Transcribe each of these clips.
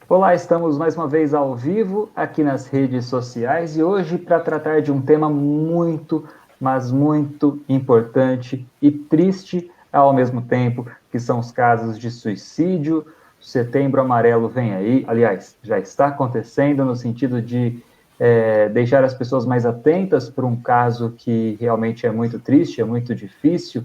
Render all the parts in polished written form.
Olá, estamos mais uma vez ao vivo aqui nas redes sociais e hoje para tratar de um tema muito, mas muito importante e triste ao mesmo tempo, que são os casos de suicídio. Setembro Amarelo vem aí, aliás, já está acontecendo no sentido de deixar as pessoas mais atentas para um caso que realmente é muito triste, é muito difícil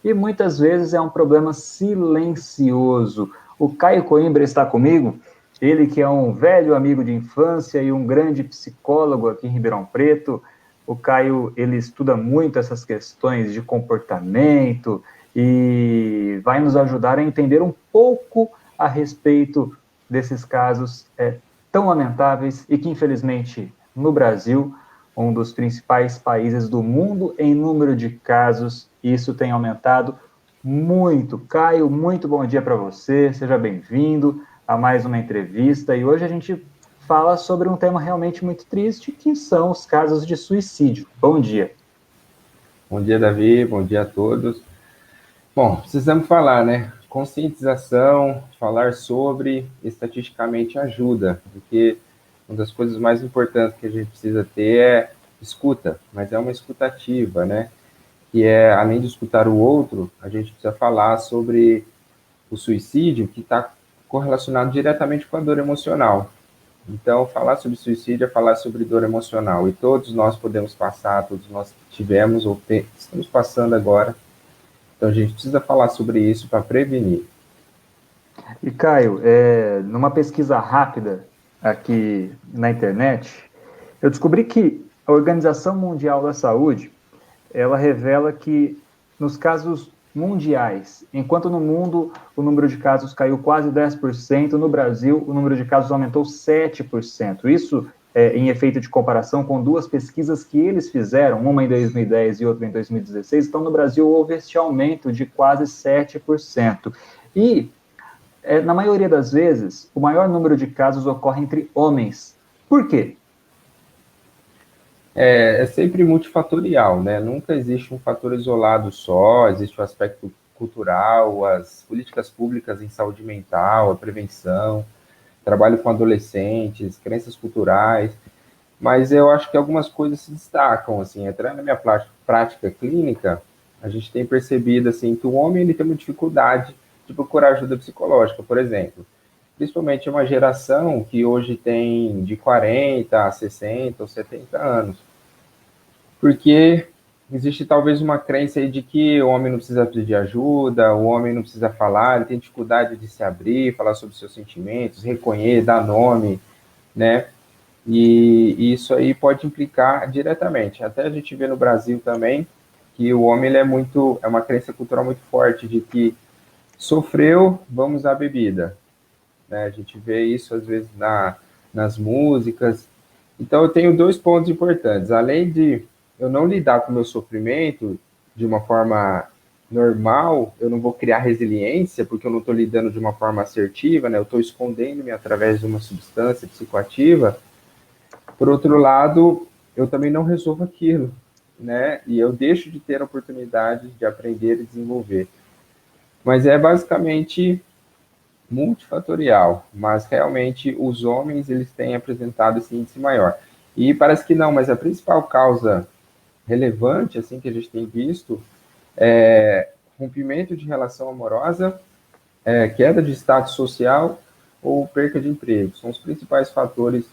e muitas vezes é um problema silencioso. O Caio Coimbra está comigo. Ele que é um velho amigo de infância e um grande psicólogo aqui em Ribeirão Preto. O Caio, ele estuda muito essas questões de comportamento e vai nos ajudar a entender um pouco a respeito desses casos tão lamentáveis e que, infelizmente, no Brasil, um dos principais países do mundo em número de casos, isso tem aumentado muito. Caio, muito bom dia para você, seja bem-vindo a mais uma entrevista e hoje a gente fala sobre um tema realmente muito triste, que são os casos de suicídio. Bom dia. Bom dia, Davi. Bom dia a todos. Bom, precisamos falar, né? Conscientização, falar sobre, estatisticamente ajuda, porque uma das coisas mais importantes que a gente precisa ter é escuta, mas é uma escuta ativa, né? Que é, além de escutar o outro, a gente precisa falar sobre o suicídio, que está correlacionado diretamente com a dor emocional. Então, falar sobre suicídio é falar sobre dor emocional, e todos nós podemos passar, todos nós tivemos ou estamos passando agora. Então, a gente precisa falar sobre isso para prevenir. E Caio, numa pesquisa rápida aqui na internet, eu descobri que a Organização Mundial da Saúde ela revela que nos casos mundiais, enquanto no mundo o número de casos caiu quase 10%, no Brasil o número de casos aumentou 7%. Isso em efeito de comparação com duas pesquisas que eles fizeram, uma em 2010 e outra em 2016. Então, no Brasil houve este aumento de quase 7%. E, na maioria das vezes, o maior número de casos ocorre entre homens. Por quê? É sempre multifatorial, né? Nunca existe um fator isolado só, existe o aspecto cultural, as políticas públicas em saúde mental, a prevenção, trabalho com adolescentes, crenças culturais, mas eu acho que algumas coisas se destacam, assim, entrando na minha prática clínica, a gente tem percebido, assim, que o homem, ele tem uma dificuldade de procurar ajuda psicológica, por exemplo, principalmente uma geração que hoje tem de 40 a 60 ou 70 anos, porque existe talvez uma crença aí de que o homem não precisa pedir ajuda, o homem não precisa falar, ele tem dificuldade de se abrir, falar sobre seus sentimentos, reconhecer, dar nome, né? E isso aí pode implicar diretamente. Até a gente vê no Brasil também que o homem ele é uma crença cultural muito forte de que sofreu, vamos à bebida, né? A gente vê isso às vezes nas músicas. Então eu tenho dois pontos importantes. Além de eu não lidar com o meu sofrimento de uma forma normal, eu não vou criar resiliência porque eu não estou lidando de uma forma assertiva, né? Eu estou escondendo-me através de uma substância psicoativa. Por outro lado, eu também não resolvo aquilo, né? E eu deixo de ter a oportunidade de aprender e desenvolver. Mas é basicamente multifatorial, mas realmente os homens eles têm apresentado esse índice maior. E parece que não, mas a principal causa relevante assim que a gente tem visto é rompimento de relação amorosa, queda de status social ou perca de emprego. São os principais fatores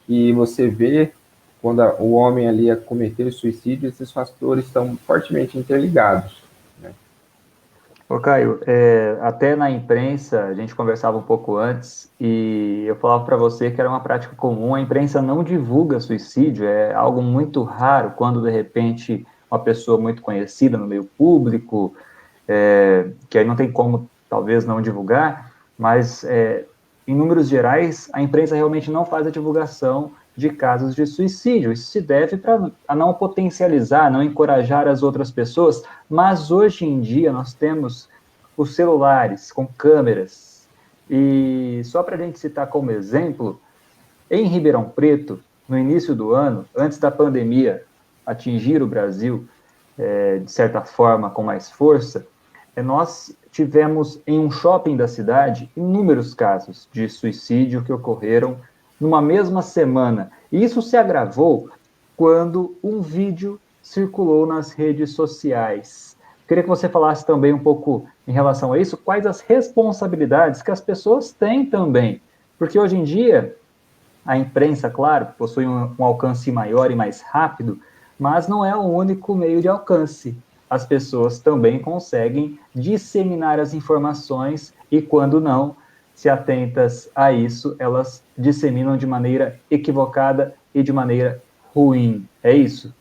que você vê quando o homem ali cometeu suicídio, esses fatores estão fortemente interligados. Né? Ô, Caio, até na imprensa, a gente conversava um pouco antes e eu falava para você que era uma prática comum, a imprensa não divulga suicídio, é algo muito raro quando, de repente, uma pessoa muito conhecida no meio público, que aí não tem como, talvez, não divulgar, mas, em números gerais, a imprensa realmente não faz a divulgação de casos de suicídio. Isso se deve a não potencializar, não encorajar as outras pessoas, mas hoje em dia nós temos os celulares com câmeras. E só para a gente citar como exemplo, em Ribeirão Preto, no início do ano, antes da pandemia atingir o Brasil, de certa forma, com mais força, nós tivemos em um shopping da cidade inúmeros casos de suicídio que ocorreram numa mesma semana. E isso se agravou quando um vídeo circulou nas redes sociais. Queria que você falasse também um pouco em relação a isso, quais as responsabilidades que as pessoas têm também. Porque hoje em dia, a imprensa, claro, possui um alcance maior e mais rápido, mas não é o único meio de alcance. As pessoas também conseguem disseminar as informações e, quando não, se atentas a isso, elas disseminam de maneira equivocada e de maneira ruim. É isso?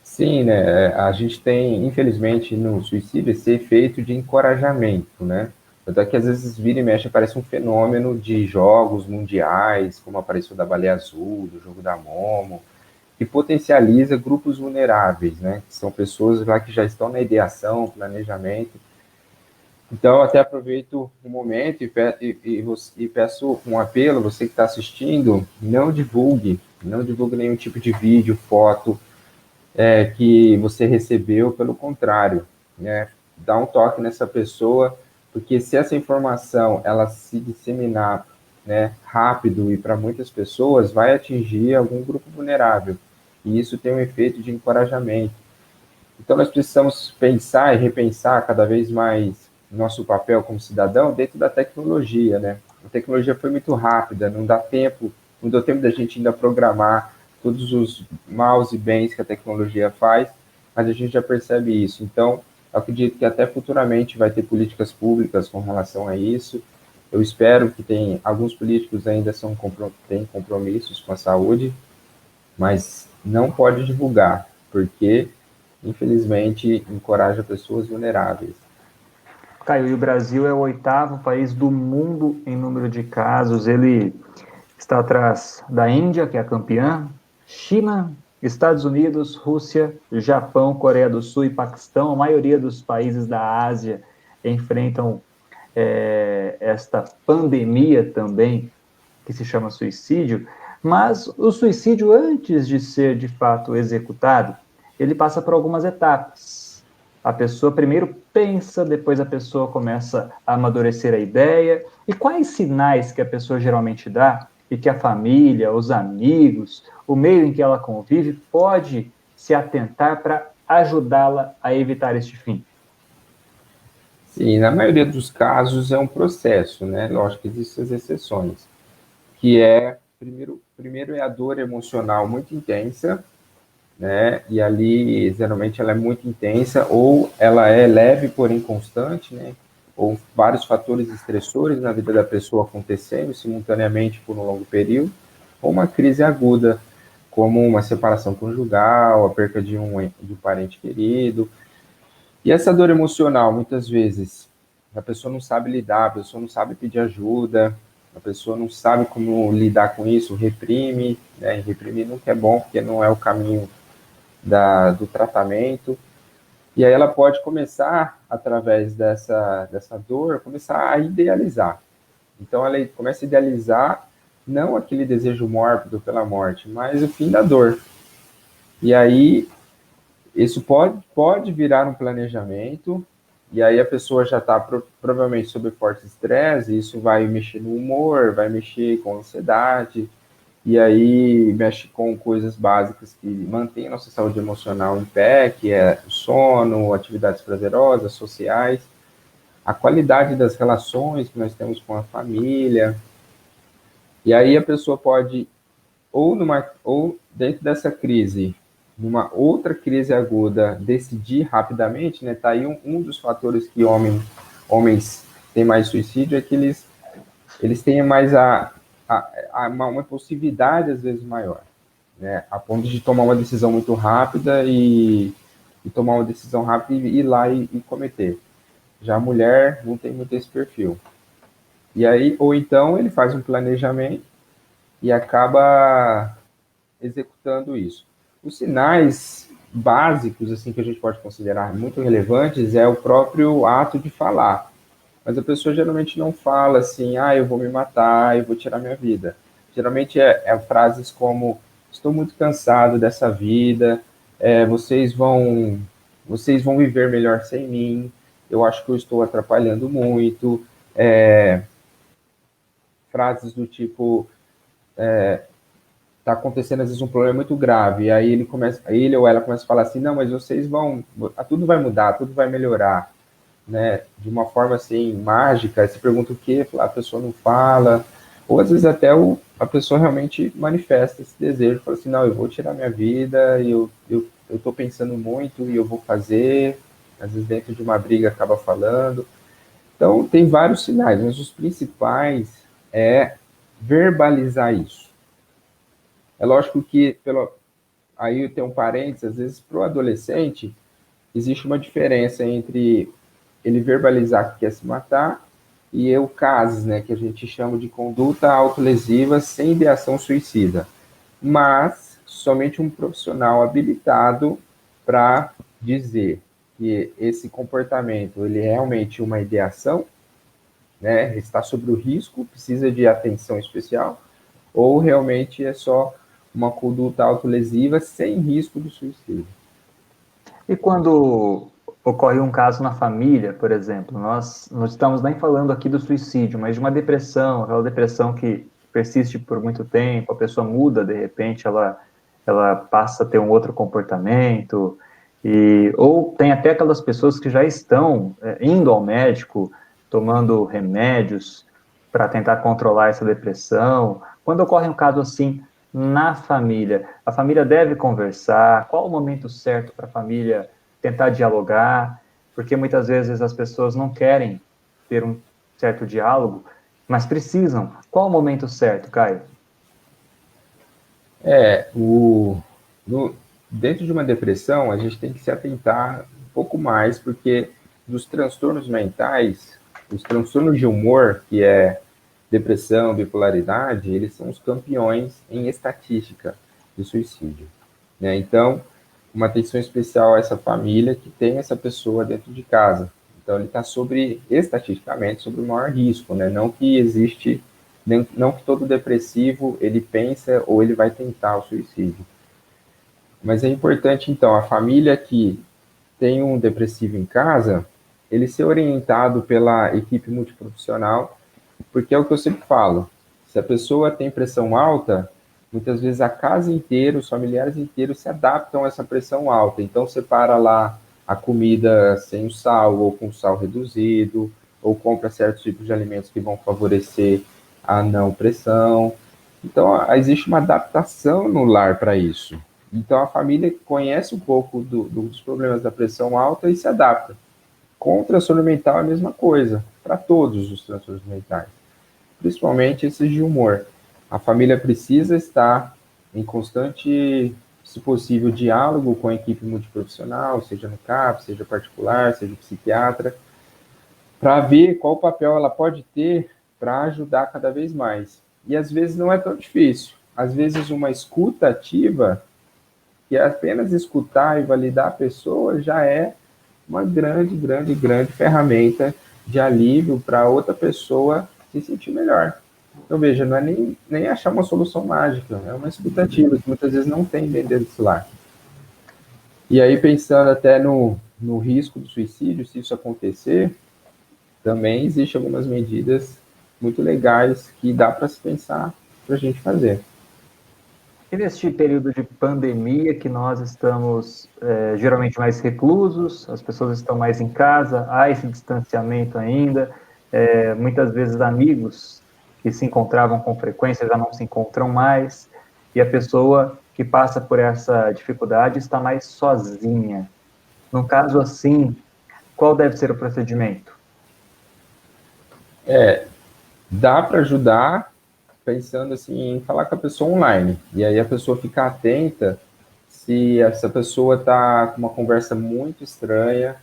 Sim, né? A gente tem, infelizmente, no suicídio esse efeito de encorajamento, né? Até que às vezes vira e mexe parece um fenômeno de jogos mundiais, como apareceu da Baleia Azul, do jogo da Momo, que potencializa grupos vulneráveis, né? Que são pessoas lá que já estão na ideação, planejamento. Então, eu até aproveito o momento e peço um apelo, você que está assistindo, não divulgue nenhum tipo de vídeo, foto, que você recebeu, pelo contrário, né? Dá um toque nessa pessoa, porque se essa informação ela se disseminar, né, rápido e para muitas pessoas, vai atingir algum grupo vulnerável. E isso tem um efeito de encorajamento. Então, nós precisamos pensar e repensar cada vez mais nosso papel como cidadão dentro da tecnologia, né? A tecnologia foi muito rápida, não deu tempo da gente ainda programar todos os maus e bens que a tecnologia faz, mas a gente já percebe isso. Então, eu acredito que até futuramente vai ter políticas públicas com relação a isso. Eu espero que alguns políticos ainda têm compromissos com a saúde, mas não pode divulgar, porque infelizmente encoraja pessoas vulneráveis. Caio, e o Brasil é o oitavo país do mundo em número de casos. Ele está atrás da Índia, que é a campeã, China, Estados Unidos, Rússia, Japão, Coreia do Sul e Paquistão. A maioria dos países da Ásia enfrentam esta pandemia também, que se chama suicídio. Mas o suicídio, antes de ser de fato executado, ele passa por algumas etapas. A pessoa primeiro pensa, depois a pessoa começa a amadurecer a ideia. E quais sinais que a pessoa geralmente dá e que a família, os amigos, o meio em que ela convive pode se atentar para ajudá-la a evitar este fim? Sim, na maioria dos casos é um processo, né? Lógico que existem as exceções, que primeiro é a dor emocional muito intensa, né? E ali, geralmente, ela é muito intensa, ou ela é leve, porém constante, né? Ou vários fatores estressores na vida da pessoa acontecendo simultaneamente por um longo período, ou uma crise aguda, como uma separação conjugal, a perca de um parente querido. E essa dor emocional, muitas vezes, a pessoa não sabe lidar, a pessoa não sabe pedir ajuda, a pessoa não sabe como lidar com isso, reprime, né? E reprimir nunca é bom, porque não é o caminho do tratamento. E aí ela pode começar, através dessa dor, começar a idealizar. Então ela começa a idealizar não aquele desejo mórbido pela morte, mas o fim da dor. E aí isso pode virar um planejamento, e aí a pessoa já está provavelmente sob forte estresse, e isso vai mexer no humor, vai mexer com ansiedade, e aí mexe com coisas básicas que mantêm a nossa saúde emocional em pé, que é o sono, atividades prazerosas, sociais, a qualidade das relações que nós temos com a família. E aí a pessoa pode, ou dentro dessa crise, numa outra crise aguda, decidir rapidamente, né? Tá aí um dos fatores que homens têm mais suicídio, é que eles têm mais uma impulsividade, às vezes, maior, né? A ponto de tomar uma decisão muito rápida e tomar uma decisão rápida e ir lá e cometer. Já a mulher não tem muito esse perfil. E aí, ou então ele faz um planejamento e acaba executando isso. Os sinais básicos, assim, que a gente pode considerar muito relevantes é o próprio ato de falar. Mas a pessoa geralmente não fala assim, eu vou me matar, eu vou tirar minha vida. Geralmente é frases como, estou muito cansado dessa vida, vocês vão viver melhor sem mim, eu acho que eu estou atrapalhando muito, frases do tipo, tá acontecendo às vezes um problema muito grave, e aí ele ou ela começa a falar assim, não, mas vocês vão, tudo vai mudar, tudo vai melhorar, né, de uma forma assim, mágica. Aí você pergunta o quê, a pessoa não fala, ou às vezes até a pessoa realmente manifesta esse desejo, fala assim, não, eu vou tirar minha vida, eu tô pensando muito e eu vou fazer, às vezes dentro de uma briga acaba falando. Então, tem vários sinais, mas os principais é verbalizar isso. É lógico que, aí tem um parênteses, às vezes para o adolescente, existe uma diferença entre ele verbalizar que quer se matar e o CASES, né, que a gente chama de conduta autolesiva sem ideação suicida. Mas somente um profissional habilitado para dizer que esse comportamento ele é realmente uma ideação, né, está sob o risco, precisa de atenção especial, ou realmente é só uma conduta autolesiva sem risco de suicídio. E quando ocorre um caso na família, por exemplo, nós não estamos nem falando aqui do suicídio, mas de uma depressão, aquela depressão que persiste por muito tempo, a pessoa muda, de repente ela passa a ter um outro comportamento, ou tem até aquelas pessoas que já estão indo ao médico, tomando remédios para tentar controlar essa depressão. Quando ocorre um caso assim na família, a família deve conversar? Qual o momento certo para a família tentar dialogar? Porque muitas vezes as pessoas não querem ter um certo diálogo, mas precisam. Qual o momento certo, Caio? É, o, no, dentro de uma depressão, a gente tem que se atentar um pouco mais, porque dos transtornos mentais, os transtornos de humor, que é depressão, bipolaridade, eles são os campeões em estatística de suicídio, né? Então, uma atenção especial a essa família que tem essa pessoa dentro de casa. Então, ele está estatisticamente, sobre o maior risco, né? Não que existe, não que todo depressivo ele pensa ou ele vai tentar o suicídio. Mas é importante, então, a família que tem um depressivo em casa, ele ser orientado pela equipe multiprofissional, porque é o que eu sempre falo, se a pessoa tem pressão alta, muitas vezes a casa inteira, os familiares inteiros se adaptam a essa pressão alta. Então, separa lá a comida sem o sal ou com sal reduzido, ou compra certos tipos de alimentos que vão favorecer a não pressão. Então, existe uma adaptação no lar para isso. Então, a família conhece um pouco dos problemas da pressão alta e se adapta. Com o transtorno mental é a mesma coisa, para todos os transtornos mentais, principalmente esses de humor. A família precisa estar em constante, se possível, diálogo com a equipe multiprofissional, seja no CAP, seja particular, seja psiquiatra, para ver qual papel ela pode ter para ajudar cada vez mais. E às vezes não é tão difícil. Às vezes uma escuta ativa, que é apenas escutar e validar a pessoa, já é uma grande, grande, grande ferramenta de alívio para outra pessoa se sentir melhor. Então, veja, não é nem achar uma solução mágica, é uma escutativa que muitas vezes não tem dentro desse lar. E aí, pensando até no risco do suicídio, se isso acontecer, também existem algumas medidas muito legais que dá para se pensar para a gente fazer. E neste período de pandemia que nós estamos geralmente mais reclusos, as pessoas estão mais em casa, há esse distanciamento ainda, muitas vezes amigos que se encontravam com frequência já não se encontram mais, e a pessoa que passa por essa dificuldade está mais sozinha. Num caso assim, qual deve ser o procedimento? Dá para ajudar pensando assim em falar com a pessoa online. E aí a pessoa ficar atenta se essa pessoa está com uma conversa muito estranha,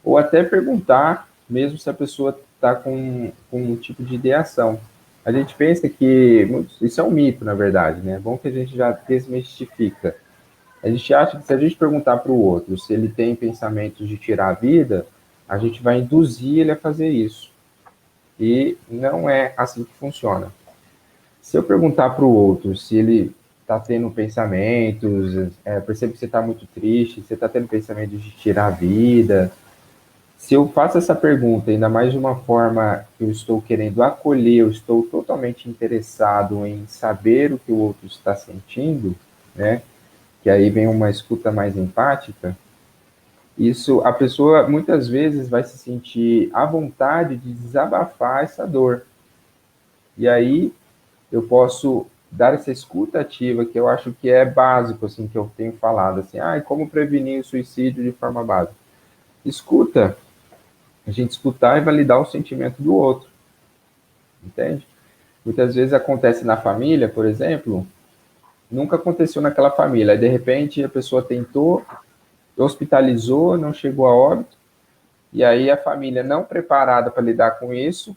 ou até perguntar, mesmo se a pessoa está com um tipo de ideação. A gente pensa que isso é um mito, na verdade, né? É bom que a gente já desmistifica. A gente acha que se a gente perguntar para o outro se ele tem pensamentos de tirar a vida, a gente vai induzir ele a fazer isso. E não é assim que funciona. Se eu perguntar para o outro se ele está tendo pensamentos, percebo que você está muito triste, você está tendo pensamentos de tirar a vida, Se eu faço essa pergunta, ainda mais de uma forma que eu estou querendo acolher, eu estou totalmente interessado em saber o que o outro está sentindo, né? Que aí vem uma escuta mais empática. Isso, a pessoa muitas vezes vai se sentir à vontade de desabafar essa dor. E aí eu posso dar essa escuta ativa, que eu acho que é básico, assim, que eu tenho falado, assim, e como prevenir o suicídio de forma básica? Escuta, a gente escutar e validar o sentimento do outro, entende? Muitas vezes acontece na família, por exemplo, nunca aconteceu naquela família, aí de repente a pessoa tentou, hospitalizou, não chegou a óbito, e aí a família não preparada para lidar com isso,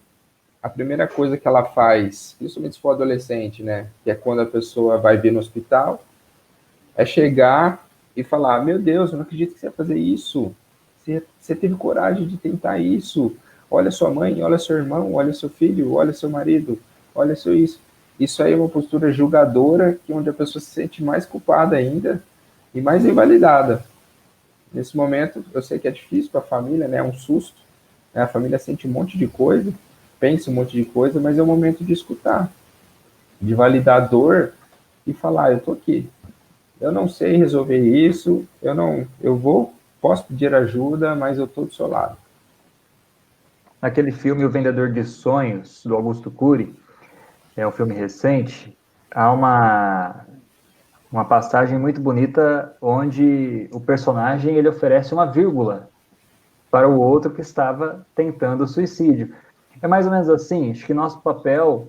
a primeira coisa que ela faz, principalmente se for adolescente, né, que é quando a pessoa vai vir no hospital, é chegar e falar: meu Deus, eu não acredito que você ia fazer isso. Você teve coragem de tentar isso. Olha sua mãe, olha seu irmão, olha seu filho, olha seu marido, olha seu isso. Isso aí é uma postura julgadora, que onde a pessoa se sente mais culpada ainda e mais invalidada. Nesse momento, eu sei que é difícil para a família, né? É um susto. Né? A família sente um monte de coisa, pensa um monte de coisa, mas é o momento de escutar, de validar a dor e falar: eu tô aqui, eu não sei resolver isso, posso pedir ajuda, mas eu estou do seu lado. Naquele filme O Vendedor de Sonhos, do Augusto Cury, é um filme recente, há uma passagem muito bonita onde o personagem ele oferece uma vírgula para o outro que estava tentando o suicídio. É mais ou menos assim, acho que nosso papel,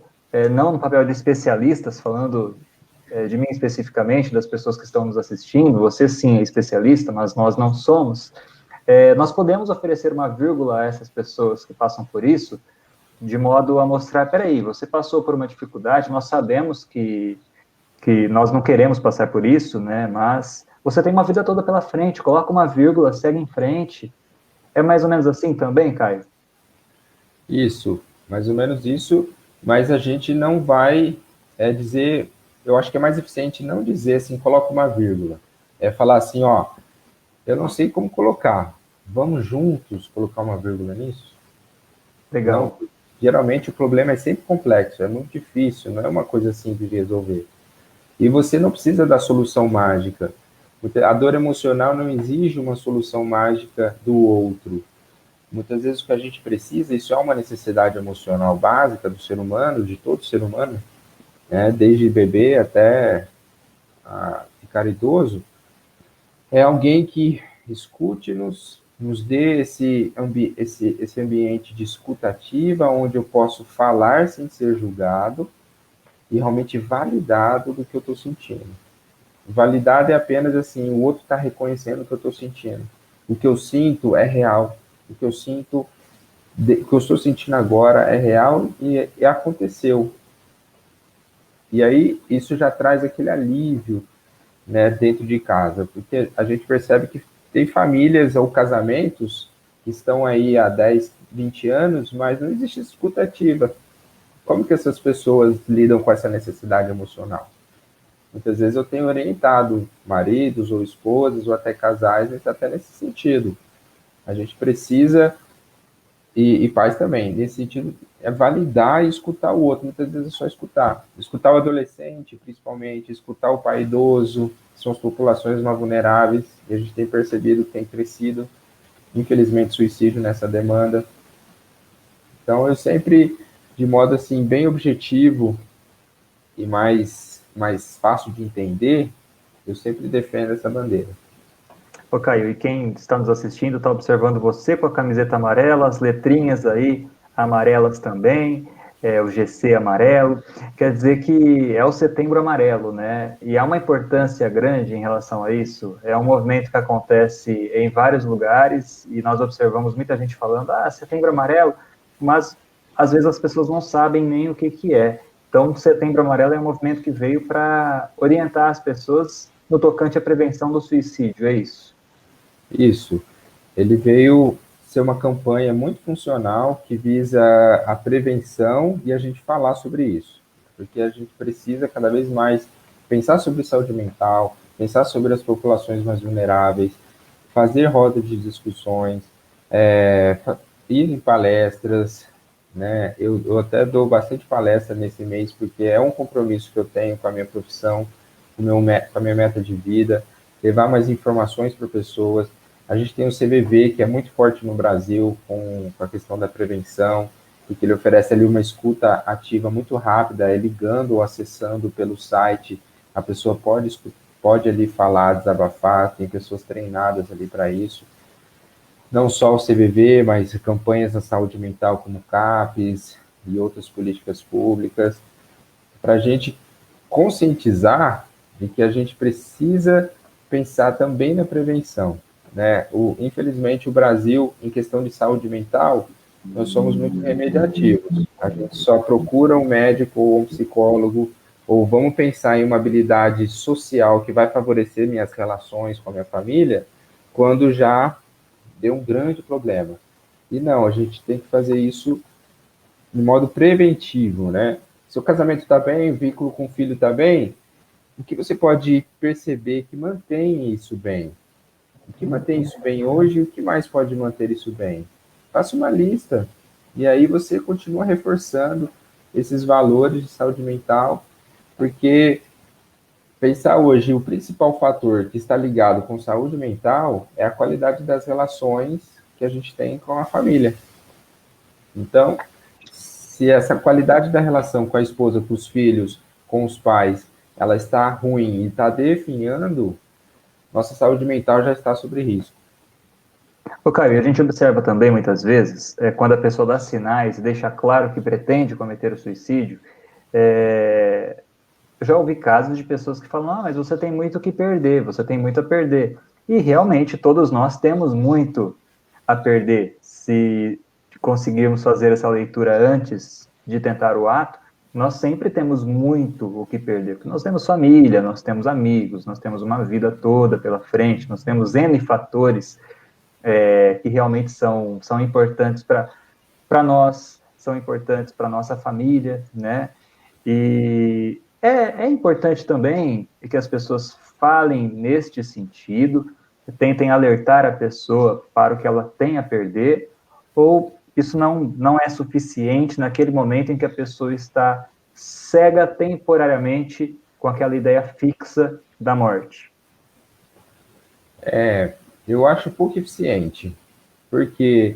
não no papel de especialistas, falando de mim especificamente, das pessoas que estão nos assistindo, você sim é especialista, mas nós não somos, nós podemos oferecer uma vírgula a essas pessoas que passam por isso, de modo a mostrar, peraí, você passou por uma dificuldade, nós sabemos que nós não queremos passar por isso, né, mas você tem uma vida toda pela frente, coloca uma vírgula, segue em frente. É mais ou menos assim também, Caio? Isso, mais ou menos isso, mas a gente não vai dizer, eu acho que é mais eficiente não dizer assim, coloca uma vírgula. É falar assim, ó, eu não sei como colocar, vamos juntos colocar uma vírgula nisso? Não, Legal. geralmente o problema é sempre complexo, é muito difícil, não é uma coisa simples de resolver. E você não precisa da solução mágica. A dor emocional não exige uma solução mágica do outro. Muitas vezes o que a gente precisa, isso é uma necessidade emocional básica do ser humano, de todo ser humano, né, desde bebê até ficar idoso, é alguém que escute-nos, nos dê esse ambiente de escutativa, onde eu posso falar sem ser julgado e realmente validado do que eu estou sentindo. Validado é apenas assim, o outro está reconhecendo o que eu estou sentindo. O que eu sinto é real. O que eu sinto, o que eu estou sentindo agora é real e aconteceu. E aí isso já traz aquele alívio, né, dentro de casa, porque a gente percebe que tem famílias ou casamentos que estão aí há 10, 20 anos, mas não existe escuta ativa. Como que essas pessoas lidam com essa necessidade emocional? Muitas vezes eu tenho orientado maridos ou esposas ou até casais, até nesse sentido. A gente precisa, e pais também, nesse sentido, é validar e escutar o outro. Muitas vezes é só escutar. Escutar o adolescente, principalmente, escutar o pai idoso, que são as populações mais vulneráveis, e a gente tem percebido que tem crescido, infelizmente, suicídio nessa demanda. Então, eu sempre, de modo assim, bem objetivo e mais fácil de entender, eu sempre defendo essa bandeira. Ô, Caio, e quem está nos assistindo está observando você com a camiseta amarela, as letrinhas aí amarelas também, o GC amarelo, quer dizer que é o Setembro Amarelo, né? E há uma importância grande em relação a isso. É um movimento que acontece em vários lugares e nós observamos muita gente falando, Setembro Amarelo, mas às vezes as pessoas não sabem nem o que que é. Então, o Setembro Amarelo é um movimento que veio para orientar as pessoas no tocante à prevenção do suicídio, é isso? Isso. Ele veio ser uma campanha muito funcional que visa a prevenção e a gente falar sobre isso. Porque a gente precisa cada vez mais pensar sobre saúde mental, pensar sobre as populações mais vulneráveis, fazer rodas de discussões. Ir em palestras, né? Eu até dou bastante palestra nesse mês, porque é um compromisso que eu tenho com a minha profissão, com a minha meta de vida, levar mais informações para pessoas. A gente tem o CVV, que é muito forte no Brasil, com a questão da prevenção, porque ele oferece ali uma escuta ativa muito rápida, é ligando ou acessando pelo site, a pessoa pode ali falar, desabafar, tem pessoas treinadas ali para isso, não só o CVV, mas campanhas na saúde mental como CAPES e outras políticas públicas, para a gente conscientizar de que a gente precisa pensar também na prevenção, né? Infelizmente, o Brasil, em questão de saúde mental, nós somos muito remediativos. A gente só procura um médico ou um psicólogo, ou vamos pensar em uma habilidade social que vai favorecer minhas relações com a minha família, quando já deu um grande problema. E não, a gente tem que fazer isso de modo preventivo, né? Seu casamento está bem, o vínculo com o filho está bem, o que você pode perceber que mantém isso bem? O que mantém isso bem hoje e o que mais pode manter isso bem? Faça uma lista. E aí você continua reforçando esses valores de saúde mental, porque pensar hoje, o principal fator que está ligado com saúde mental é a qualidade das relações que a gente tem com a família. Então, se essa qualidade da relação com a esposa, com os filhos, com os pais, ela está ruim e está definhando, nossa saúde mental já está sobre risco. Ô, Caio, a gente observa também muitas vezes, quando a pessoa dá sinais e deixa claro que pretende cometer o suicídio, eu já ouvi casos de pessoas que falam, mas você tem muito o que perder, você tem muito a perder. E realmente todos nós temos muito a perder. Se conseguirmos fazer essa leitura antes de tentar o ato, nós sempre temos muito o que perder, porque nós temos família, nós temos amigos, nós temos uma vida toda pela frente, nós temos N fatores que realmente são importantes para nós, são importantes para nossa família, né? E é importante também que as pessoas falem neste sentido, tentem alertar a pessoa para o que ela tem a perder, ou isso não é suficiente naquele momento em que a pessoa está cega temporariamente com aquela ideia fixa da morte. Eu acho pouco eficiente, porque,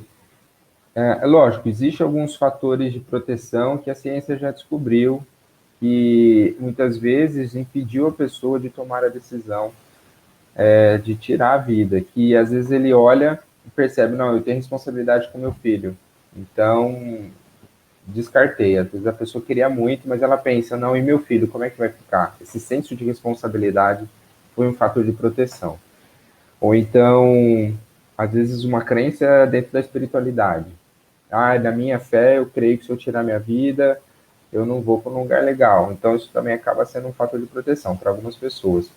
lógico, existem alguns fatores de proteção que a ciência já descobriu, que muitas vezes impediu a pessoa de tomar a decisão de tirar a vida, que às vezes ele olha e percebe, não, eu tenho responsabilidade com meu filho, então descartei. Às vezes a pessoa queria muito, mas ela pensa, não, e meu filho, como é que vai ficar? Esse senso de responsabilidade foi um fator de proteção. Ou então, às vezes, uma crença dentro da espiritualidade. Na minha fé, eu creio que se eu tirar minha vida, eu não vou para um lugar legal. Então, isso também acaba sendo um fator de proteção para algumas pessoas.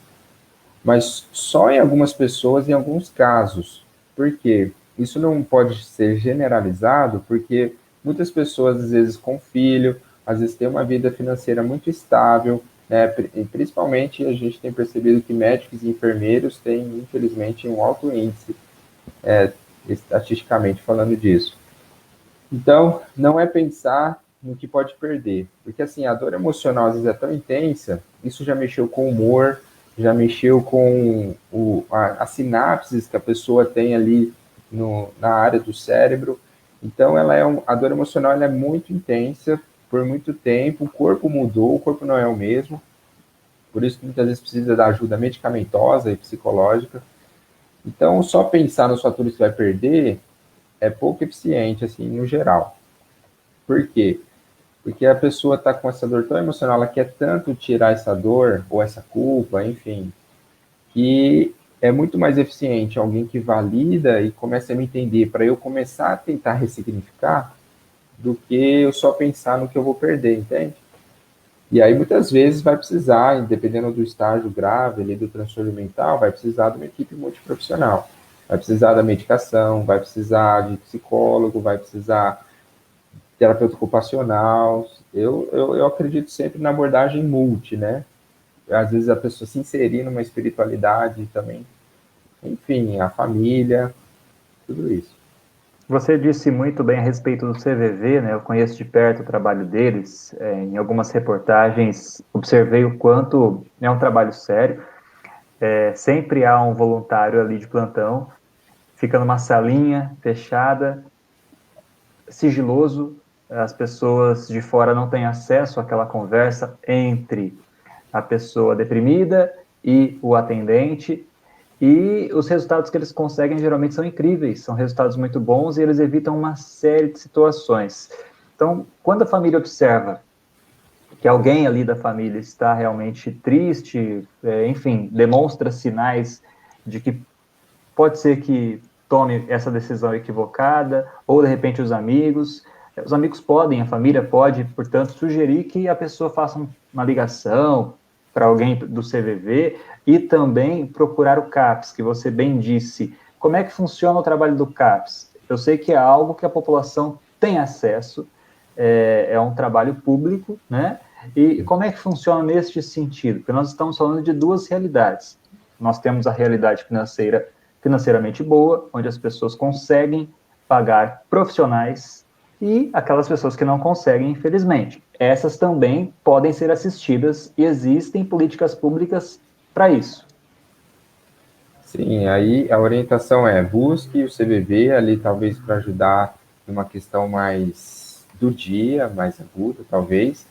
Mas só em algumas pessoas, em alguns casos. Por quê? Isso não pode ser generalizado, porque muitas pessoas, às vezes, com filho, às vezes têm uma vida financeira muito estável, né? E principalmente a gente tem percebido que médicos e enfermeiros têm, infelizmente, um alto índice, estatisticamente falando disso. Então, não é pensar no que pode perder, porque assim, a dor emocional às vezes é tão intensa, isso já mexeu com o humor, já mexeu com as sinapses que a pessoa tem ali na área do cérebro. Então, a dor emocional ela é muito intensa por muito tempo, o corpo mudou, o corpo não é o mesmo, por isso que muitas vezes precisa da ajuda medicamentosa e psicológica. Então, só pensar nos fatores que vai perder é pouco eficiente, assim, no geral. Por quê? Porque a pessoa está com essa dor tão emocional, ela quer tanto tirar essa dor, ou essa culpa, enfim, que é muito mais eficiente alguém que valida e começa a me entender para eu começar a tentar ressignificar do que eu só pensar no que eu vou perder, entende? E aí muitas vezes vai precisar, dependendo do estágio grave ali do transtorno mental, vai precisar de uma equipe multiprofissional. Vai precisar da medicação, vai precisar de psicólogo, vai precisar de terapeuta ocupacional. Eu acredito sempre na abordagem multi, né? Às vezes a pessoa se inserir numa espiritualidade também. Enfim, a família, tudo isso. Você disse muito bem a respeito do CVV, né? Eu conheço de perto o trabalho deles. Em algumas reportagens, observei o quanto é um trabalho sério. Sempre há um voluntário ali de plantão, fica numa salinha fechada, sigiloso. As pessoas de fora não têm acesso àquela conversa entre a pessoa deprimida e o atendente. E os resultados que eles conseguem geralmente são incríveis, são resultados muito bons e eles evitam uma série de situações. Então, quando a família observa que alguém ali da família está realmente triste, enfim, demonstra sinais de que pode ser que tome essa decisão equivocada, ou de repente os amigos podem, a família pode, portanto, sugerir que a pessoa faça uma ligação para alguém do CVV e também procurar o CAPS, que você bem disse. Como é que funciona o trabalho do CAPS? Eu sei que é algo que a população tem acesso, é um trabalho público, né? E como é que funciona neste sentido? Porque nós estamos falando de duas realidades. Nós temos a realidade financeiramente boa, onde as pessoas conseguem pagar profissionais e aquelas pessoas que não conseguem, infelizmente. Essas também podem ser assistidas e existem políticas públicas para isso. Sim, aí a orientação é busque o CVV ali, talvez para ajudar numa questão mais do dia, mais aguda, talvez,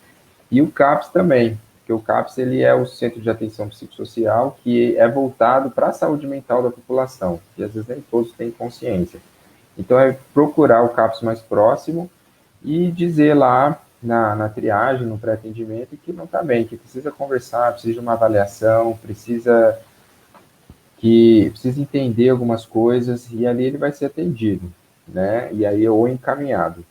e o CAPS também, porque o CAPS ele é o Centro de Atenção Psicossocial que é voltado para a saúde mental da população, e às vezes nem todos têm consciência. Então é procurar o CAPS mais próximo e dizer lá na triagem, no pré-atendimento, que não está bem, que precisa conversar, precisa de uma avaliação, precisa entender algumas coisas, e ali ele vai ser atendido, né? E aí ou encaminhado.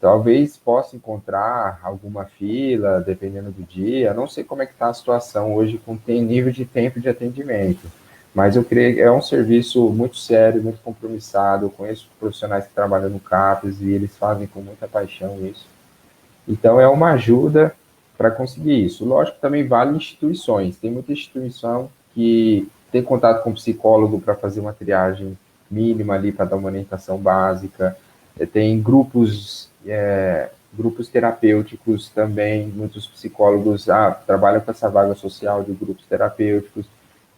Talvez possa encontrar alguma fila, dependendo do dia. Não sei como é que está a situação hoje com tem nível de tempo de atendimento, mas eu creio que é um serviço muito sério, muito compromissado. Eu conheço profissionais que trabalham no CAPES e eles fazem com muita paixão isso. Então é uma ajuda para conseguir isso. Lógico que também vale instituições. Tem muita instituição que tem contato com psicólogo para fazer uma triagem mínima ali para dar uma orientação básica. Tem grupos terapêuticos também, muitos psicólogos trabalham com essa vaga social de grupos terapêuticos.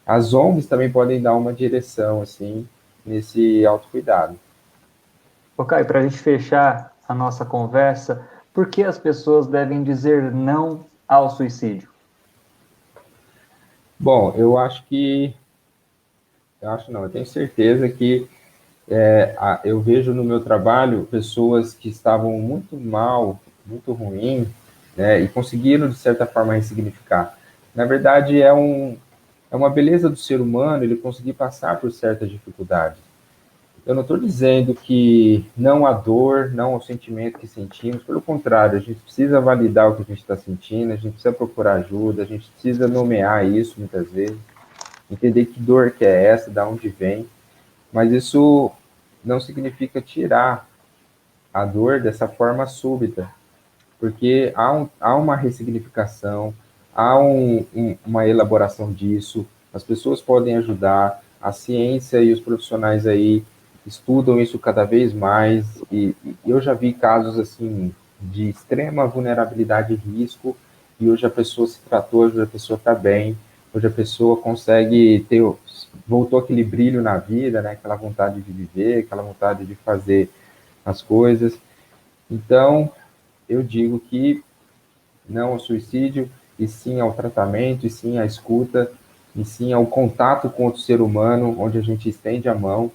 As ONGs também podem dar uma direção, assim, nesse autocuidado. Ok, para a gente fechar a nossa conversa, por que as pessoas devem dizer não ao suicídio? Bom, eu tenho certeza que eu vejo no meu trabalho pessoas que estavam muito mal, muito ruim, né, e conseguiram, de certa forma, ressignificar. Na verdade, é uma beleza do ser humano ele conseguir passar por certas dificuldades. Eu não estou dizendo que não há dor, não há sentimento que sentimos, pelo contrário, a gente precisa validar o que a gente está sentindo, a gente precisa procurar ajuda, a gente precisa nomear isso muitas vezes, entender que dor que é essa, de onde vem, mas isso não significa tirar a dor dessa forma súbita, porque há uma ressignificação, há uma elaboração disso, as pessoas podem ajudar, a ciência e os profissionais aí estudam isso cada vez mais, e eu já vi casos assim de extrema vulnerabilidade e risco, e hoje a pessoa se tratou, hoje a pessoa está bem, hoje a pessoa consegue voltou aquele brilho na vida, né? Aquela vontade de viver, aquela vontade de fazer as coisas. Então, eu digo que não ao suicídio, e sim ao tratamento, e sim à escuta, e sim ao contato com outro ser humano, onde a gente estende a mão,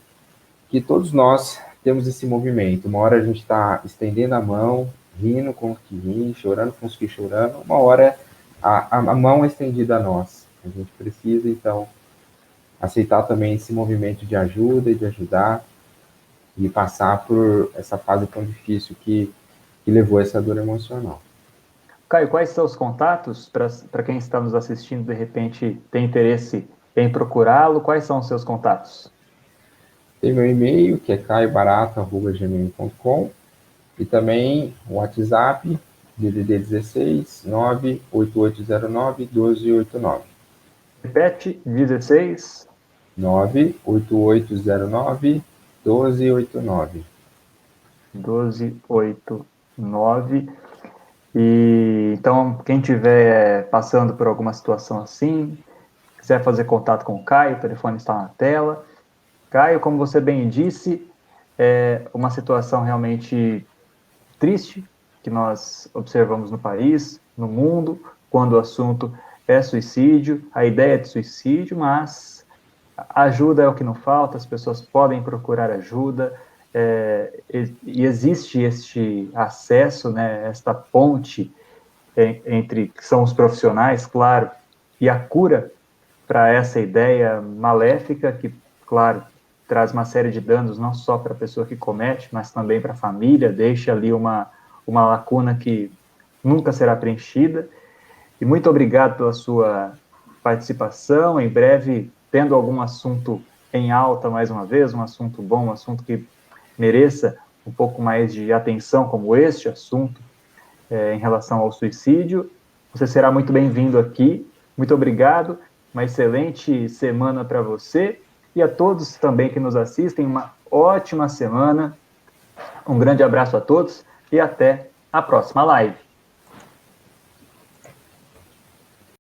que todos nós temos esse movimento. Uma hora a gente está estendendo a mão, rindo com os que riem, chorando com os que chorando, uma hora a mão é estendida a nós. A gente precisa, então, aceitar também esse movimento de ajuda e de ajudar, e passar por essa fase tão difícil que levou a essa dor emocional. Caio, quais são os contatos para quem está nos assistindo, de repente tem interesse em procurá-lo? Quais são os seus contatos? Tem meu e-mail, que é caiobarata@gmail.com, e também o WhatsApp, DDD 16 98809 1289. Repete, 16. 98809 1289. 1289. E então, quem estiver passando por alguma situação assim, quiser fazer contato com o Caio, o telefone está na tela. Caio, como você bem disse, é uma situação realmente triste que nós observamos no país, no mundo, quando o assunto é suicídio, a ideia de suicídio, mas ajuda é o que não falta, as pessoas podem procurar ajuda, e existe este acesso, né, esta ponte entre, que são os profissionais, claro, e a cura para essa ideia maléfica que, claro, traz uma série de danos, não só para a pessoa que comete, mas também para a família, deixa ali uma lacuna que nunca será preenchida. E muito obrigado pela sua participação. Em breve, tendo algum assunto em alta mais uma vez, um assunto bom, um assunto que mereça um pouco mais de atenção, como este assunto, em relação ao suicídio, você será muito bem-vindo aqui. Muito obrigado, uma excelente semana para você e a todos também que nos assistem, uma ótima semana. Um grande abraço a todos e até a próxima live.